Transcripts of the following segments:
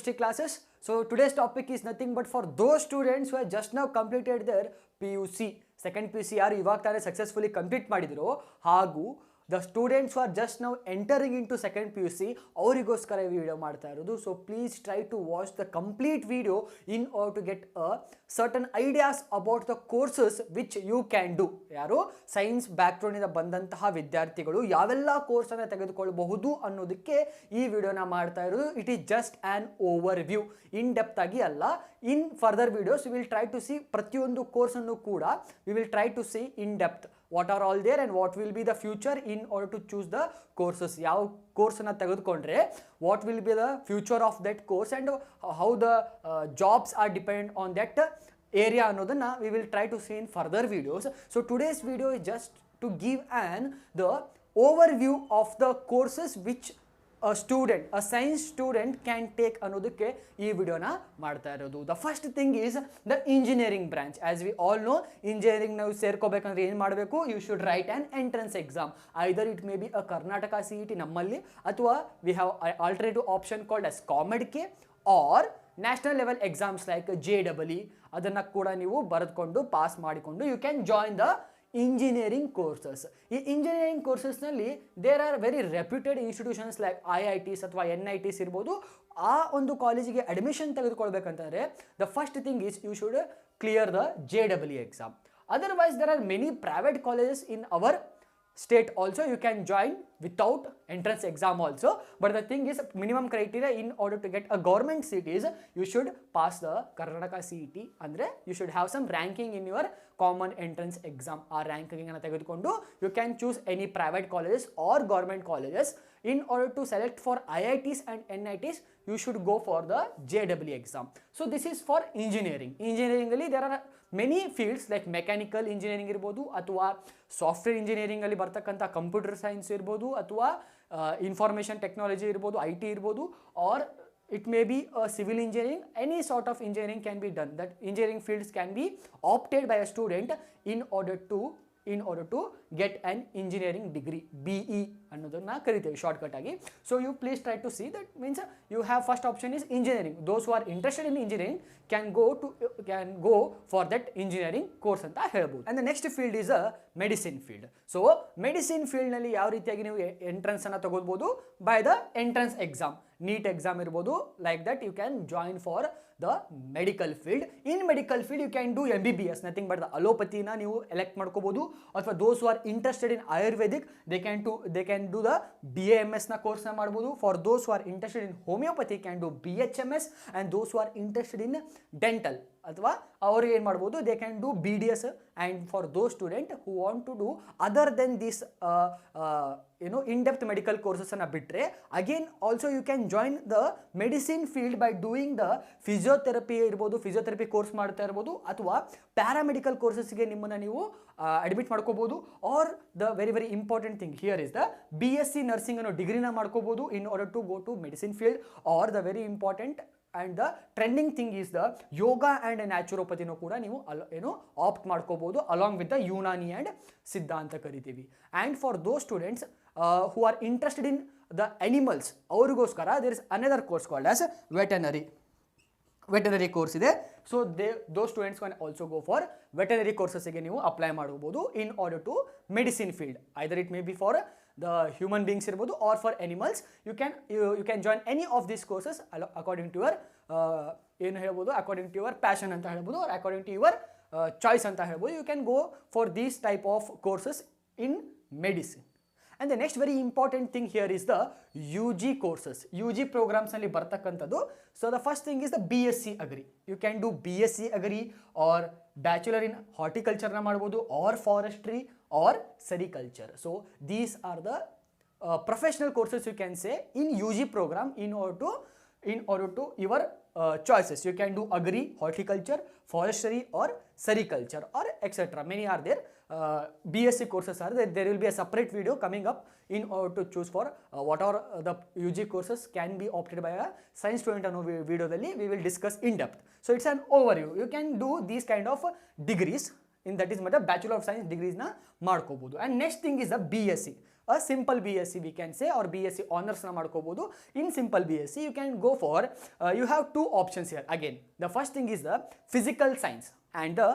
history classes. So today's topic is nothing but for those students who have just now completed their PUC. Second PUC ಯಾರು ಇವಾಗ ತಾನೇ successfully complete ಮಾಡಿದ್ರು ಹಾಗೂ the students who are just now entering into second PUC ಅವರಿಗೋಸ್ಕರ ಈ video ಮಾಡ್ತಾ ಇರೋದು. So please try to watch the complete video in order to get a certain ideas about the courses which you can do. ಯಾರು science ಬ್ಯಾಕ್ಗ್ರೌಂಡಿಂದ ಬಂದಂತಹ ವಿದ್ಯಾರ್ಥಿಗಳು ಯಾವೆಲ್ಲ ಕೋರ್ಸನ್ನು ತೆಗೆದುಕೊಳ್ಳಬಹುದು ಅನ್ನೋದಕ್ಕೆ ಈ ವಿಡಿಯೋನ ಮಾಡ್ತಾ ಇರೋದು. It is just an overview, in depth ಆಗಿ ಅಲ್ಲ. In further videos we will try to see ಪ್ರತಿಯೊಂದು ಕೋರ್ಸನ್ನು ಕೂಡ we will try to see in depth what are all there and what will be the future in order to choose the courses. ಯಾವ ಕೋರ್ಸನ್ನು ತೆಗೆದುಕೊಂಡ್ರೆ what will be the future of that course and how the jobs are dependent on that area ಅನ್ನೋದನ್ನು we will try to see in further videos. So today's video is just to give the overview of the courses which a science student can take ಅನ್ನೋದಕ್ಕೆ ಈ ವಿಡಿಯೋನ ಮಾಡ್ತಾ ಇರೋದು. The first thing is the engineering branch. As we all know, engineering ನಾವು ಸೇರ್ಕೋಬೇಕಂದ್ರೆ ಏನು ಮಾಡಬೇಕು? You should write an entrance exam. Either it may be a Karnataka CET ನಮ್ಮಲ್ಲಿ, ಅಥವಾ we have alternative option called as COMEDK or national level exams like JEE. ಅದನ್ನು ಕೂಡ ನೀವು ಬರೆದುಕೊಂಡು ಪಾಸ್ ಮಾಡಿಕೊಂಡು you can join the engineering courses. ಈ engineering ಕೋರ್ಸಸ್ನಲ್ಲಿ there are very reputed institutions like IITs ಅಥವಾ NITs ಇರ್ಬೋದು. ಆ ಒಂದು ಕಾಲೇಜಿಗೆ ಅಡ್ಮಿಷನ್ ತೆಗೆದುಕೊಳ್ಬೇಕಂತಂದರೆ the first thing is you should clear the JEE exam. Otherwise there are many private colleges in our state also. You can join without entrance exam also, but the thing is minimum criteria in order to get a government seat is you should pass the Karnataka CET. andre you should have some ranking in your common entrance exam. ಆ ranking ಅನ್ನು ತೆಗೆದುಕೊಂಡು you can choose any private colleges or government colleges. In order to select for IITs and NITs you should go for the JEE exam. So this is for engineering. Engineering ಅಲ್ಲಿ there are many fields like mechanical engineering ಇರ್ಬೋದು, ಅಥವಾ software ಇಂಜಿನಿಯರಿಂಗಲ್ಲಿ ಬರ್ತಕ್ಕಂಥ computer science ಇರ್ಬೋದು, ಅಥವಾ information technology ಇರ್ಬೋದು, IT ಇರ್ಬೋದು, R it may be a civil engineering. Any sort of engineering can be done. That engineering fields can be opted by a student in order to get an engineering degree. BE ಅನ್ನೋದನ್ನ ಕರಿತೇವೆ shortcut ಆಗಿ. So you please try to see that means you have first option is engineering. Those who are interested in engineering can go for that engineering course ಅಂತ ಹೇಳ್ಬೋದು. And the next field is a medicine field. So medicine ಫೀಲ್ಡ್ನಲ್ಲಿ ಯಾವ ರೀತಿಯಾಗಿ ನೀವು ಎಂಟ್ರೆನ್ಸನ್ನು ತಗೋಬೋದು? By the entrance exam. NEET exam ಇರ್ಬೋದು. Like that you can join for the medical field. In medical field you can do MBBS, nothing but the ಅಲೋಪತಿನ ನೀವು elect ಮಾಡ್ಕೋಬೋದು. ಅಥವಾ those who are interested in ayurvedic they can do the BAMS ನ ಕೋರ್ಸ್ನ ಮಾಡ್ಬೋದು. For those who are interested in homeopathy can do BHMS. And those who are interested in dental ಅಥವಾ ಅವ್ರಿಗೆ ಏನು ಮಾಡ್ಬೋದು? They can do BDS. And for those student who want to do other then this in depth medical ಕೋರ್ಸಸನ್ನು ಬಿಟ್ಟರೆ again also you can join the medicine field by doing the physiotherapy ಇರ್ಬೋದು, physiotherapy course ಮಾಡ್ತಾ ಇರ್ಬೋದು, ಅಥವಾ paramedical ಕೋರ್ಸಸ್ಗೆ ನಿಮ್ಮನ್ನು ನೀವು admit ಮಾಡ್ಕೋಬೋದು. Or the very important thing here is the BSc nursing ಅನ್ನೋ ಡಿಗ್ರಿನ ಮಾಡ್ಕೋಬೋದು in order to go to medicine field. Or the very important and the trending thing is the yoga and ನ್ಯಾಚುರೋಪತಿನೂ ಕೂಡ ನೀವು ಆಪ್ಟ್ ಮಾಡ್ಕೋಬೋದು along with the Unani and Siddha ಅಂತ ಕರಿತೀವಿ. And for those students who are interested in the animals ಅವರಿಗೋಸ್ಕರ there is another course called as veterinary course ಇದೆ. So those students can also go for veterinary ಕೋರ್ಸಸ್ಗೆ ನೀವು apply ಮಾಡ್ಬೋದು in order to medicine field. Either it may be for the human beings ಇರ್ಬೋದು or for animals. You can join any of this courses according to your ಏನು ಹೇಳ್ಬೋದು, according to your passion ಅಂತ ಹೇಳ್ಬೋದು, or according to your choice ಅಂತ ಹೇಳ್ಬೋದು. You can go for these type of courses in medicine. And the next very important thing here is the UG courses. UG ಪ್ರೋಗ್ರಾಮ್ಸ್ನಲ್ಲಿ ಬರ್ತಕ್ಕಂಥದ್ದು. So the first thing is the BSc agri. You can do BSc agri or bachelor in ಹಾರ್ಟಿಕಲ್ಚರ್ನ ಮಾಡ್ಬೋದು, or forestry or sericulture. So these are the professional courses you can say in UG program in order to your choices. You can do agri, horticulture, forestry or sericulture or etc. Many are there. BSc courses are there. There will be a separate video coming up in order to choose for what are the UG courses can be opted by a science student ಅನ್ನೋ ವಿಡಿಯೋದಲ್ಲಿ we will discuss in depth. So it's an overview. You can do these kind of degrees in that is matter Bachelor of Science degrees na ಮಾಡ್ಕೋಬಹುದು. And next thing is the BSc. a simple BSc we can say, or BSc honors na ಮಾಡ್ಕೋಬಹುದು. In simple BSc you can go for you have two options here. Again, the first thing is the physical science and the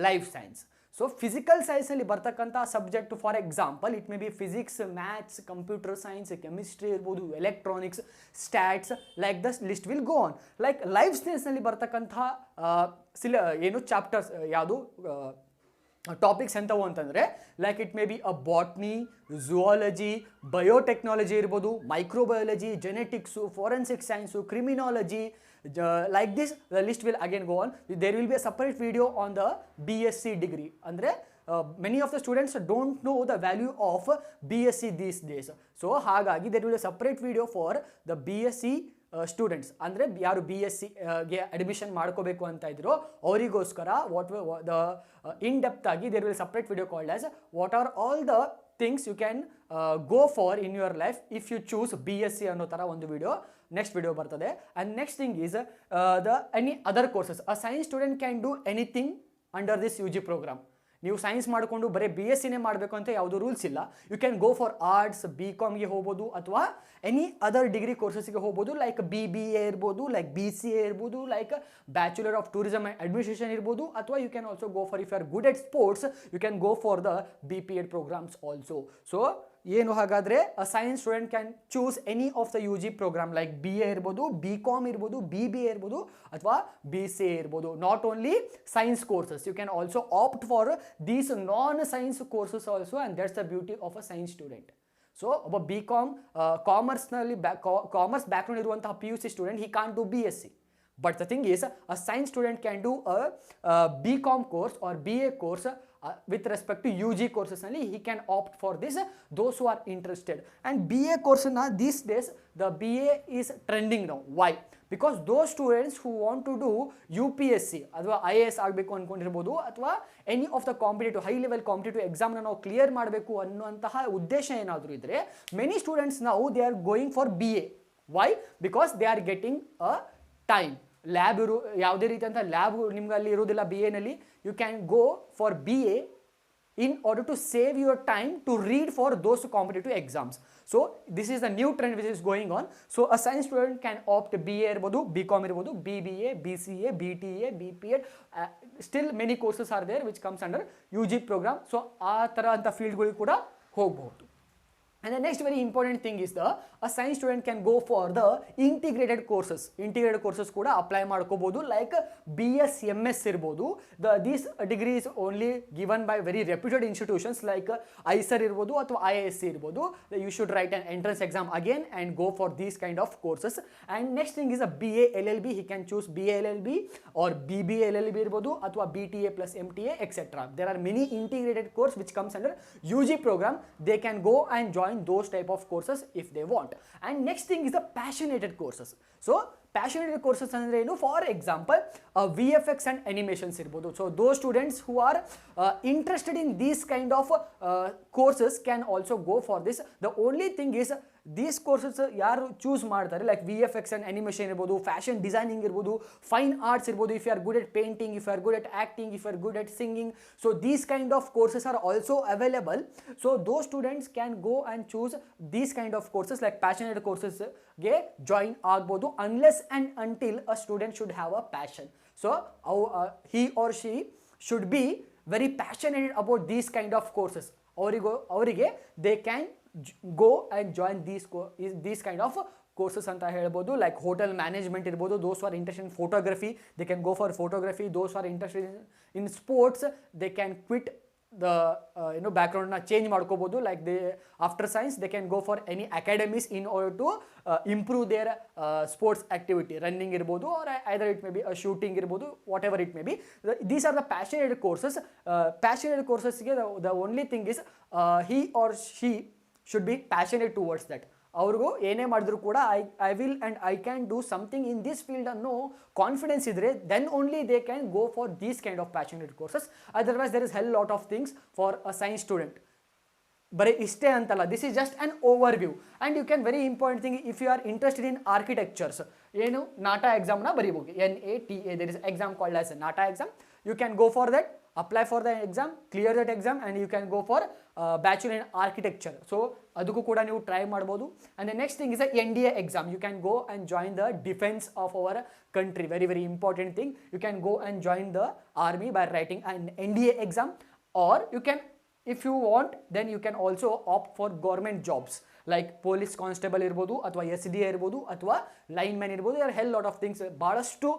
life science. So physical ಸೈನ್ಸಲ್ಲಿ ಬರ್ತಕ್ಕಂಥ subject, for example it may be physics, maths, computer science, chemistry ಇರ್ಬೋದು, electronics, stats, like the list will go on. Like life ಸೈನ್ಸ್ನಲ್ಲಿ ಬರ್ತಕ್ಕಂಥ ಏನು chapters ಯಾವುದು topics ಎಂಥವು ಅಂತಂದರೆ, like it may be a botany, zoology, biotechnology ಇರ್ಬೋದು, microbiology, genetics, forensic science, criminology, like this the list will again go on. There will be a separate video on the BSc degree. Andre many of the students don't know the value of BSc these days. So hagagi there will be a separate video for the BSc students. ಅಂದರೆ ಯಾರು BSc ಗೆ admission ಮಾಡ್ಕೋಬೇಕು ಅಂತ ಇದ್ರು ಅವರಿಗೋಸ್ಕರ the in depth ಆಗಿ there will separate video called as what are all the things you can go for in your life if you choose BSc ಅನ್ನೋ ಥರ ಒಂದು ವಿಡಿಯೋ ನೆಕ್ಸ್ಟ್ ವಿಡಿಯೋ ಬರ್ತದೆ. And next thing is any other courses. A science student can do anything under this UG program. ನೀವು science ಮಾಡಿಕೊಂಡು ಬರೀ BScನೇ ಮಾಡಬೇಕು ಅಂತ ಯಾವುದೂ ರೂಲ್ಸ್ ಇಲ್ಲ. You can go for arts, BComಗೆ ಹೋಗ್ಬೋದು, ಅಥವಾ ಎನಿ ಅದರ್ ಡಿಗ್ರಿ ಕೋರ್ಸಸ್ಗೆ ಹೋಗ್ಬೋದು. ಲೈಕ್ BBA ಇರ್ಬೋದು, ಲೈಕ್ BCA ಇರ್ಬೋದು, like bachelor of tourism and administration ಇರ್ಬೋದು, ಅಥವಾ you can also go for, if you are good at sports you can go for the BPEd programmes also. So ಏನು ಹಾಗಾದರೆ a science student can choose any of the UG programme like BA ಇರ್ಬೋದು, BCom ಇರ್ಬೋದು, BBA ಇರ್ಬೋದು, ಅಥವಾ BCA ಇರ್ಬೋದು. Not only science courses, you can also opt for these non science courses also, and that's the beauty of a science student. So ಒಬ್ಬ BCom ಕಾಮರ್ಸ್ನಲ್ಲಿ commerce background ಇರುವಂತಹ PUC student he can't do BSc. But the thing is, a science student can do a BCom course or BA course with respect to UG courses only. He can opt for this, those who are interested. And BA course na these days the BA is trending now. Why? Because those students who want to do UPSC ಅಥವಾ IAS ಆಗಬೇಕು ಅಂದ್ಕೊಂಡಿರ್ಬೋದು, ಅಥವಾ any of the competitive high level competitive ಎಕ್ಸಾಮ್ನ ನಾವು clear ಮಾಡಬೇಕು ಅನ್ನುವಂತಹ ಉದ್ದೇಶ ಏನಾದರೂ ಇದ್ದರೆ, ಮೆನಿ ಸ್ಟೂಡೆಂಟ್ಸ್ ನಾವು they are going for BA. Why? Because they are getting a time. Lab ಯಾವುದೇ ರೀತಿಯಂಥ ಲ್ಯಾಬ್ ನಿಮ್ಗೆ ಅಲ್ಲಿ ಇರೋದಿಲ್ಲ BAನಲ್ಲಿ. You can go for BA in order to save your time to read for those competitive exams. So this is the new trend which is going on. So a science student can opt BA irbodu, BCom irbodu, BBA, BCA, BTA, BPEd. Still many courses are there which comes under UG program. So ಆ ಥರ ಅಂತ ಫೀಲ್ಡ್ಗಳಿಗೆ ಕೂಡ ಹೋಗ್ಬೋದು. And the next very important thing is a science student can go for the integrated courses. Integrated courses kuda apply ಮಾಡ್ಕೋಬಹುದು. Like BS MS ಇರ್ಬೋದು. These degrees only given by very reputed institutions like ISER ಇರ್ಬೋದು ಅಥವಾ IISc ಇರ್ಬೋದು. You should write an entrance exam again and go for these kind of courses. And next thing is a BA LLB. He can choose BA LLB or BBA LLB ಇರ್ಬೋದು, ಅಥವಾ BTA plus MTA etc. There are many integrated course which comes under UG program. They can go and join those type of courses if they want. And next thing is the passionated courses. So passionated courses ಅಂದ್ರೆ ಏನು? For example VFX and animations ಇರ್ಬೋದು. So those students who are interested in these kind of courses can also go for this. The only thing is these courses ಯಾರು choose ಮಾಡ್ತಾರೆ, like VFX and animation ಇರ್ಬೋದು, fashion designing ಇರ್ಬೋದು, fine arts ಇರ್ಬೋದು, if you are good at painting, if you are good at acting, if you are good at singing, so these kind of courses are also available. So those students can go and choose these kind of courses like passionate ಕೋರ್ಸಸ್ಗೆ join ಆಗ್ಬೋದು, unless and until a student should have a passion. So he or she should be very passionate about these kind of courses. ಅವರಿಗೆ they can go and join these kind of courses ಅಂತ ಹೇಳ್ಬೋದು. Like hotel management ಇರ್ಬೋದು, those are interested in photography, they can go for photography. Those are interested in sports, they can quit the background na change ಮಾಡ್ಕೋಬಹುದು. Like they after science they can go for any academies in order to improve their sports activity, running ಇರ್ಬೋದು, or either it may be shooting ಇರ್ಬೋದು, whatever it may be. These are the passionated courses. Passionated ಕೋರ್ಸಸ್ಗೆ the only thing is he or she should be passionate towards that. ಅವ್ರಿಗೂ ಏನೇ ಮಾಡಿದ್ರು ಕೂಡ I will and I can do something in this field ಅನ್ನೋ confidence ಇದ್ದರೆ then only they can go for these kind of passionate courses. Otherwise there is hell lot of things for a science student. ಬರೀ ಇಷ್ಟೇ ಅಂತಲ್ಲ, this is just an overview. And you can very important thing, if you are interested in architectures, ಏನು NATA ಎಕ್ಸಾಮ್ನ ಬರೀಬೋದು, NATA, there is exam called as NATA exam. You can go for that, apply for the exam, clear that exam, and you can go for bachelor in architecture. So ಅದಕ್ಕೂ ಕೂಡ ನೀವು try ಮಾಡ್ಬೋದು. And the next thing is N D A exam. You can go and join the defence of our country. Very very important thing. You can go and join the army by writing an NDA exam, or you can, if you want, then you can also opt for government jobs like police constable ಇರ್ಬೋದು ಅಥವಾ SDA ಇರ್ಬೋದು ಅಥವಾ lineman ಇರ್ಬೋದು. there are hell lot of things. ಭಾಳಷ್ಟು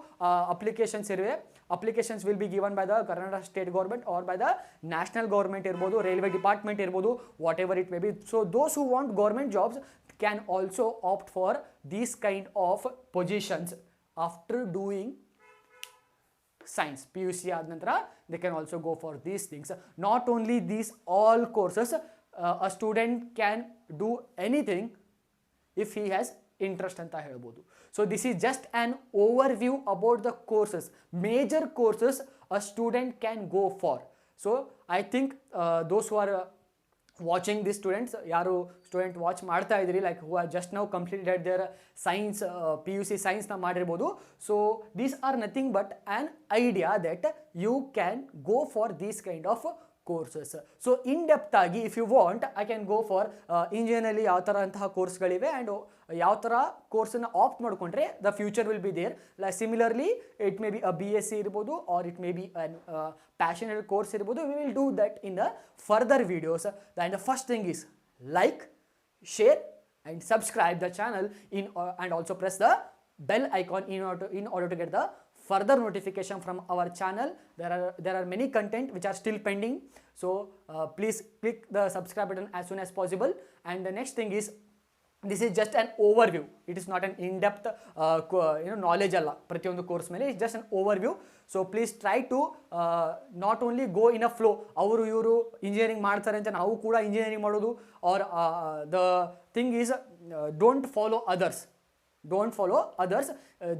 applications ಇವೆ. Applications will be given by the Karnataka state government or by the national government ಇರ್ಬೋದು, railway department ಇರ್ಬೋದು, whatever it may B. So those who want government jobs can also opt for these kind of positions after doing science. PUC ಆದ ನಂತರ they can also go for these things. Not only these all courses, a student can do anything if he has interest ಅಂತ ಹೇಳ್ಬೋದು. So this is just an overview about the courses, major courses a student can go for. So I think those who are watching the students, ಯಾರು student watch ಮಾಡ್ತಾ ಇದ್ದೀರಿ, like who are just now completed their science, PUC ಸೈನ್ಸ್ನ ಮಾಡಿರ್ಬೋದು. So these are nothing but an idea that you can go for these kind of courses. So in depth ಆಗಿ if you want I can go for ಇಂಜಿನಿಯರಲ್ಲಿ ಯಾವ ಥರ ಅಂತಹ ಕೋರ್ಸ್ಗಳಿವೆ and ಯಾವ ಥರ ಕೋರ್ಸನ್ನು ಆಪ್ಟ್ ಮಾಡಿಕೊಂಡ್ರೆ the future will be there. Like similarly it may B BSc ಇರ್ಬೋದು, or it may be an passionate course ಇರ್ಬೋದು. We will do that in the further videos. And the first thing is like, share and subscribe the channel and also press the bell icon in order to get the further notification from our channel. There are many content which are still pending, so please click the subscribe button as soon as possible. And the next thing is, this is just an overview. It is not an in-depth knowledge alla pratiyondu course mele. It's just an overview. So please try to not only go in a flow. Avaru ivaru engineering ಮಾಡ್ತಾರೆ ಅಂತ ನಾವು ಕೂಡ engineering ಮಾಡೋದು, or the thing is don't follow others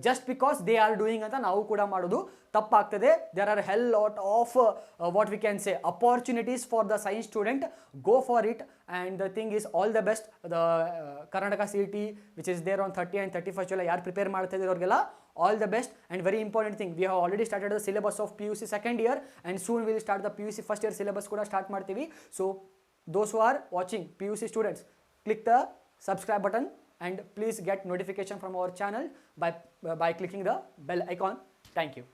just because they are doing ಅಂತ ನಾವು ಕೂಡ ಮಾಡೋದು ತಪ್ಪಾಗ್ತದೆ. there are hell lot of what we can say opportunities for the science student. go for it. And the thing is, all the best. the Karnataka CET which is there on 30 and 31st July, ಯಾರು prepare ಮಾಡ್ತಾ ಇದ್ದೀರಿ ಅವ್ರಿಗೆಲ್ಲ all the best. And very important thing, we have already started the syllabus of PUC second year, and soon we will start the PUC first year syllabus ಕೂಡ start ಮಾಡ್ತೀವಿ. So those who are watching, PUC students, click the subscribe button and please get notification from our channel by clicking the bell icon. Thank you.